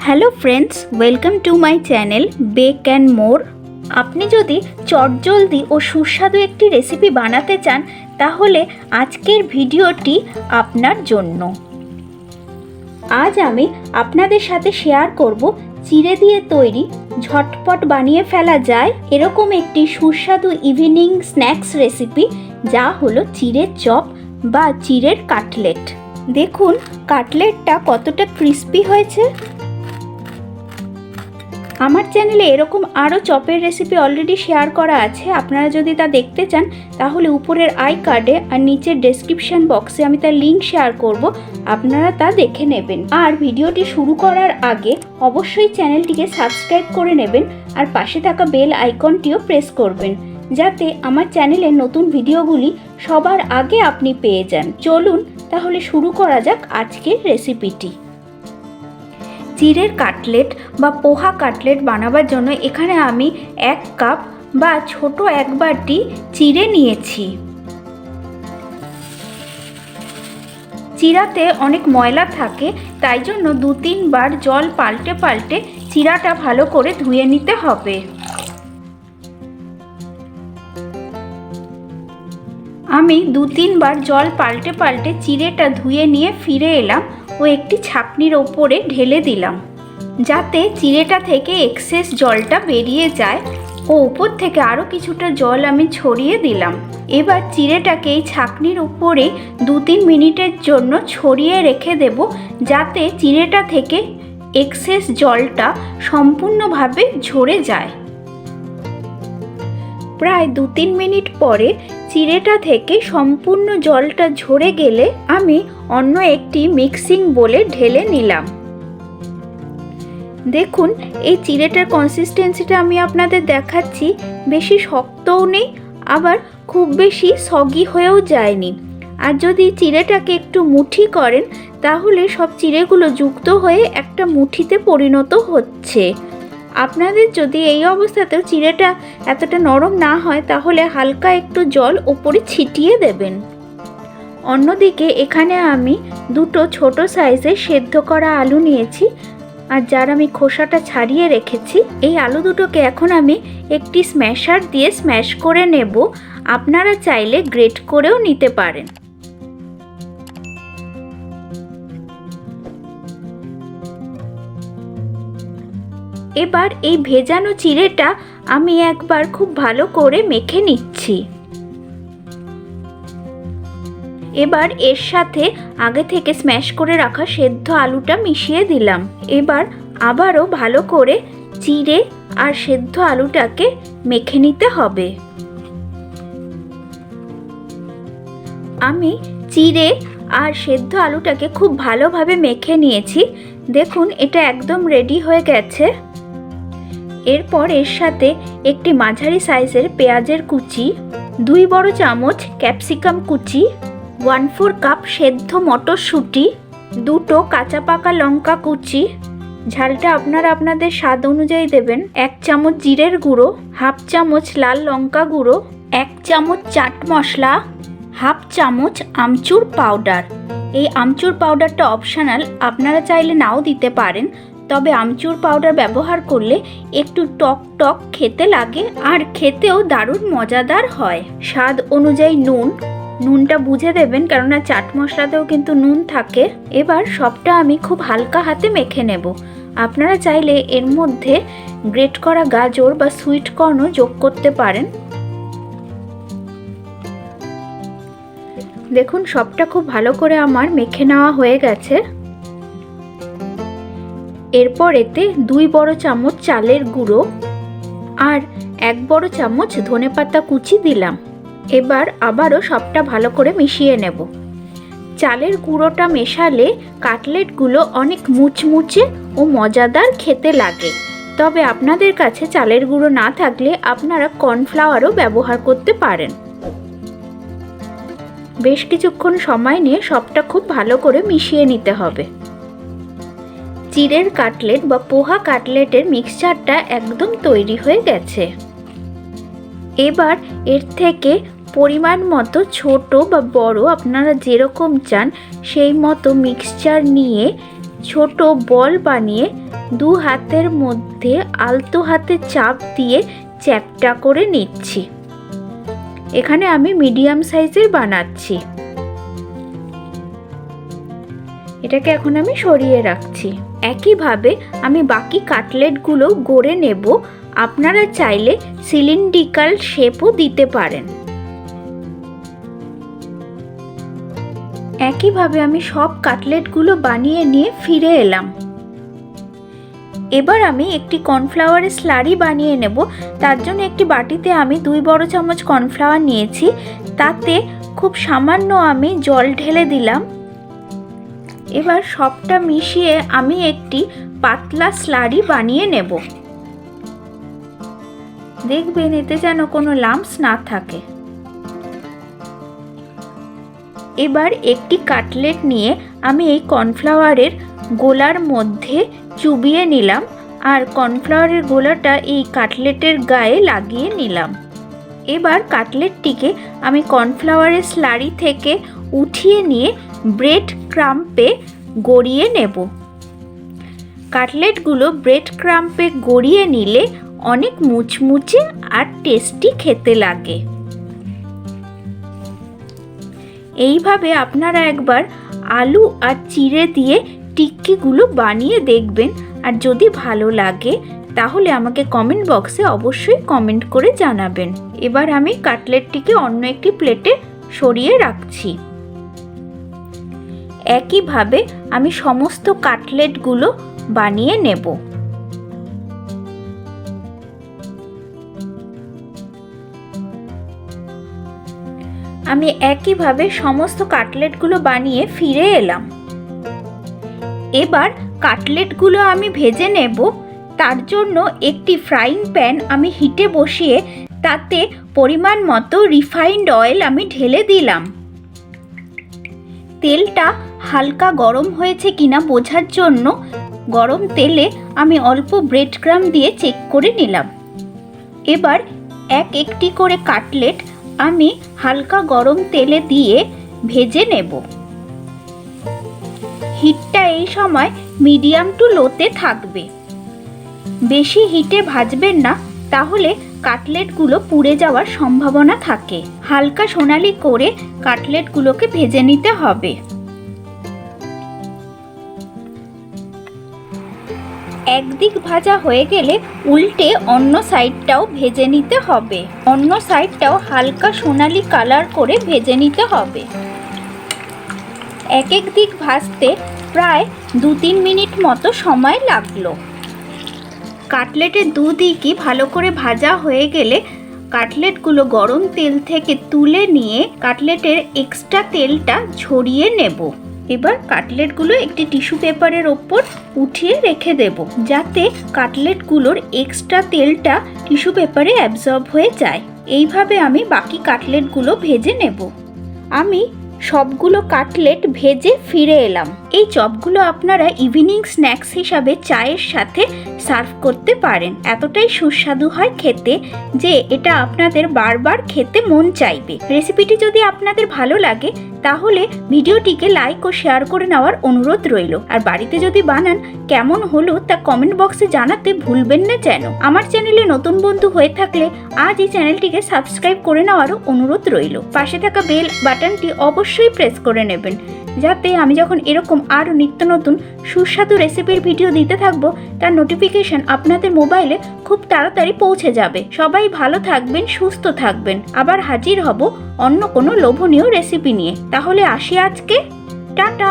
Hello friends, welcome to my channel bake and more. আপনি যদি চটজলদি ও সুস্বাদু একটি রেসিপি বানাতে চান তাহলে আজকের ভিডিওটি আপনার জন্য। আজ আমি আপনাদের সাথে শেয়ার করব চিড়ে দিয়ে তৈরি ঝটপট বানিয়ে ফেলা যায় এরকম একটি সুস্বাদু ইভিনিং স্ন্যাক্স রেসিপি, যা হলো চিড়ের চপ বা চিড়ের কাটলেট। দেখুন কাটলেটটা কতটা ক্রিস্পি হয়েছে। আমার চ্যানেলে এরকম আরও চপের রেসিপি অলরেডি শেয়ার করা আছে। আপনারা যদি তা দেখতে চান তাহলে উপরের আই কার্ডে আর নিচের ডেসক্রিপশন বক্সে আমি তার লিঙ্ক শেয়ার করব, আপনারা তা দেখে নেবেন। আর ভিডিওটি শুরু করার আগে অবশ্যই চ্যানেলটিকে সাবস্ক্রাইব করে নেবেন আর পাশে থাকা বেল আইকনটিও প্রেস করবেন, যাতে আমার চ্যানেলের নতুন ভিডিওগুলি সবার আগে আপনি পেয়ে যান। চলুন তাহলে শুরু করা যাক আজকের রেসিপিটি। চিড়ের কাটলেট বা পোহা কাটলেট বানাবার জন্য এখানে আমি 1 কাপ বা ছোট 1 বাটি চিড়ে নিয়েছি। চিড়াতে অনেক ময়লা থাকে, তাই জন্য 2-3 বার জল পাল্টে পাল্টে চিড়াটা ভালো করে ধুয়ে নিতে হবে। আমি 2-3 বার জল পাল্টে পাল্টে চিড়েটা ধুয়ে নিয়ে ফিরে এলাম ও একটি ছাঁকনির ওপরে ঢেলে দিলাম, যাতে চিড়েটা থেকে এক্সেস জলটা বেরিয়ে যায়, ও উপর থেকে আরও কিছুটা জল আমি ছড়িয়ে দিলাম। এবার চিড়েটাকে এই ছাঁকনির উপরে 2-3 মিনিটের জন্য ছড়িয়ে রেখে দেব, যাতে চিড়েটা থেকে এক্সেস জলটা সম্পূর্ণভাবে ঝরে যায়। প্রায় 2-3 মিনিট পরে চিড়েটা থেকে সম্পূর্ণ জলটা ঝরে গেলে আমি অন্য একটি মিক্সিং বোলে ঢেলে নিলাম। দেখুন এই চিড়েটার কনসিস্টেন্সিটা আমি আপনাদের দেখাচ্ছি, বেশি শক্তও নেই আবার খুব বেশি সগি হয়েও যায়নি। আর যদি চিড়েটাকে একটু মুঠি করেন তাহলে সব চিড়েগুলো যুক্ত হয়ে একটা মুঠিতে পরিণত হচ্ছে। আপনাদের যদি এই অবস্থাতেও চিড়েটা এতটা নরম না হয় তাহলে হালকা একটু জল ওপরে ছিটিয়ে দেবেন। অন্যদিকে এখানে আমি 2টো ছোট সাইজের সেদ্ধ করা আলু নিয়েছি, আর যার আমি খোসাটা ছাড়িয়ে রেখেছি। এই আলু দুটোকে এখন আমি একটি স্ম্যাশার দিয়ে স্ম্যাশ করে নেব। আপনারা চাইলে গ্রেট করেও নিতে পারেন। এবার এই ভেজানো চিড়েটা আমি একবার খুব ভালো করে মেখে নিচ্ছি। এবার এর সাথে আগে থেকে স্ম্যাশ করে রাখা সেদ্ধ আলুটা মিশিয়ে দিলাম। এবার আবারও ভালো করে চিড়ে আর সেদ্ধ আলুটাকে মেখে নিতে হবে। আমি চিড়ে আর সেদ্ধ আলুটাকে খুব ভালোভাবে মেখে নিয়েছি। দেখুন এটা একদম রেডি হয়ে গেছে। এরপর এর সাথে একটি মাঝারি সাইজের পেঁয়াজের কুচি, 2 বড় চামচ ক্যাপসিকাম কুচি, 1/4 কাপ সেদ্ধ মটরশুঁটি, 2টো কাঁচা পাকা লঙ্কা কুচি, ঝালটা আপনারা আপনাদের স্বাদ অনুযায়ী দেবেন, 1 চামচ জিরের গুঁড়ো, 1/2 চামচ লাল লঙ্কা গুঁড়ো, 1 চামচ চাট মশলা, 1/2 চামচ আমচুর পাউডার। এই আমচুর পাউডারটা অপশনাল, আপনারা চাইলে নাও দিতে পারেন, তবে আমচুর পাউডার ব্যবহার করলে একটু টক টক খেতে লাগে আর খেতেও দারুণ মজাদার হয়। স্বাদ অনুযায়ী নুনটা বুঝে দেবেন, কেননা চাট মশলাতেও কিন্তু নুন থাকে। এবার সবটা আমি খুব হালকা হাতে মেখে নেব। আপনারা চাইলে এর মধ্যে গ্রেট করা গাজর বা সুইট কর্নও যোগ করতে পারেন। দেখুন সবটা খুব ভালো করে আমার মেখে নেওয়া হয়ে গেছে। এরপর এতে 2 বড় চামচ চালের গুঁড়ো আর 1 বড় চামচ ধনেপাতা কুচি দিলাম। এবার আবারও সবটা ভালো করে মিশিয়ে নেব। চালের গুঁড়োটা মেশালে কাটলেটগুলো অনেক মুচমুচে ও মজাদার খেতে লাগে। তবে আপনাদের কাছে চালের গুঁড়ো না থাকলে আপনারা কর্নফ্লাওয়ারও ব্যবহার করতে পারেন। বেশ কিছুক্ষণ সময় নিয়ে সবটা খুব ভালো করে মিশিয়ে নিতে হবে। চিড়ের কাটলেট বা পোহা কাটলেটের মিক্সচারটা একদম তৈরি হয়ে গেছে। এবার এর থেকে পরিমাণ মতো ছোট বা বড় আপনারা যেরকম চান সেই মতো মিক্সচার নিয়ে ছোট বল বানিয়ে দু হাতের মধ্যে আলতো হাতে চাপ দিয়ে চ্যাপ্টা করে নিচ্ছি। এখানে আমি মিডিয়াম সাইজের বানাচ্ছি। এটাকে এখন আমি সরিয়ে রাখছি। একইভাবে আমি বাকি কাটলেটগুলো গড়ে নেব। আপনারা চাইলে সিলিন্ড্রিক্যাল শেপও দিতে পারেন। একইভাবে আমি সব কাটলেটগুলো বানিয়ে নিয়ে ফিরে এলাম। এবার আমি একটি কর্নফ্লাওয়ারের স্লারি বানিয়ে নেব। তার জন্য একটি বাটিতে আমি 2 বড় চামচ কর্নফ্লাওয়ার নিয়েছি। তাতে খুব সামান্য আমি জল ঢেলে দিলাম। এবার সবটা মিশিয়ে আমি একটি পাতলা স্লারি বানিয়ে নেব। দেখবেন এতে যেন কোনো লাম্পস না থাকে। এবার একটি কাটলেট নিয়ে আমি এই কর্নফ্লাওয়ারের গোলার মধ্যে চুবিয়ে নিলাম আর কর্নফ্লাওয়ারের গোলাটা এই কাটলেটের গায়ে লাগিয়ে নিলাম। এবার কাটলেটটিকে আমি কর্নফ্লাওয়ারের স্লারি থেকে উঠিয়ে নিয়ে ব্রেড ক্রাম্পে গড়িয়ে নেব। কাটলেটগুলো ব্রেড ক্রাম্পে গড়িয়ে নিলে অনেক মুচমুচে আর টেস্টি খেতে লাগে। এইভাবে আপনারা একবার আলু আর চিড়ে দিয়ে টিক্কিগুলো বানিয়ে দেখবেন, আর যদি ভালো লাগে তাহলে আমাকে কমেন্ট বক্সে অবশ্যই কমেন্ট করে জানাবেন। এবার আমি কাটলেটটিকে অন্য একটি প্লেটে সরিয়ে রাখছি। একইভাবে আমি সমস্ত কাটলেটগুলো বানিয়ে নেব। আমি একইভাবে সমস্ত কাটলেটগুলো বানিয়ে ফিরে এলাম। এবার কাটলেটগুলো আমি ভেজে নেব। তার জন্য একটি ফ্রাইং প্যান আমি হিটে বসিয়ে তাতে পরিমাণ মতো রিফাইন্ড অয়েল আমি ঢেলে দিলাম। তেলটা হালকা গরম হয়েছে কিনা বোঝার জন্য গরম তেলে আমি অল্প ব্রেড ক্রাম্ব দিয়ে চেক করে নিলাম। এবার একটি করে কাটলেট আমি হালকা গরম তেলে দিয়ে ভেজে নেব। হিটটা এই সময় মিডিয়াম টু লোতে থাকবে। বেশি হিটে ভাজবেন না, তাহলে কাটলেটগুলো পুড়ে যাওয়ার সম্ভাবনা থাকে। হালকা সোনালি করে কাটলেটগুলোকে ভেজে নিতে হবে। একদিক ভাজা হয়ে গেলে উল্টে অন্য সাইডটাও ভেজে নিতে হবে। অন্য সাইডটাও হালকা সোনালি কালার করে ভেজে নিতে হবে। এক দিক ভাজতে প্রায় 2-3 মিনিট মতো সময় লাগলো। কাটলেটের দুদিকই ভালো করে ভাজা হয়ে গেলে কাটলেটগুলো গরম তেল থেকে তুলে নিয়ে কাটলেটের এক্সট্রা তেলটা ঝরিয়ে নেব। এবার কাটলেটগুলো একটি টিস্যু পেপারের ওপর উঠিয়ে রেখে দেব, যাতে কাটলেটগুলোর এক্সট্রা তেলটা টিস্যু পেপারে অ্যাবজর্ব হয়ে যায়। এইভাবে আমি বাকি কাটলেটগুলো ভেজে নেব। আমি সবগুলো কাটলেট ভেজে ফিরে এলাম। এই চপগুলো আপনারা ইভিনিং স্ন্যাক্স হিসাবে চায়ের সাথে সার্ভ করতে পারেন। এতটাই সুস্বাদু হয় খেতে যে এটা আপনাদের বারবার খেতে মন চাইবে। রেসিপিটি যদি আপনাদের ভালো লাগে তাহলে ভিডিওটিকে লাইক ও শেয়ার করে নেওয়ার অনুরোধ রইল। আর বাড়িতে যদি বানান কেমন হলো তা কমেন্ট বক্সে জানাতে ভুলবেন না যেন। আমার চ্যানেলে নতুন বন্ধু হয়ে থাকলে আজ এই চ্যানেলটিকে সাবস্ক্রাইব করে নেওয়ারও অনুরোধ রইল। পাশে থাকা বেল বাটনটি অবশ্যই প্রেস করে নেবেন, যাতে আমি যখন এরকম আরও নিত্য নতুন সুস্বাদু রেসিপির ভিডিও দিতে থাকবো তার নোটিফিকেশন আপনাদের মোবাইলে খুব তাড়াতাড়ি পৌঁছে যাবে। সবাই ভালো থাকবেন, সুস্থ থাকবেন। আবার হাজির হব অন্য কোনো লোভনীয় রেসিপি নিয়ে। তাহলে আসি আজকে, টাটা।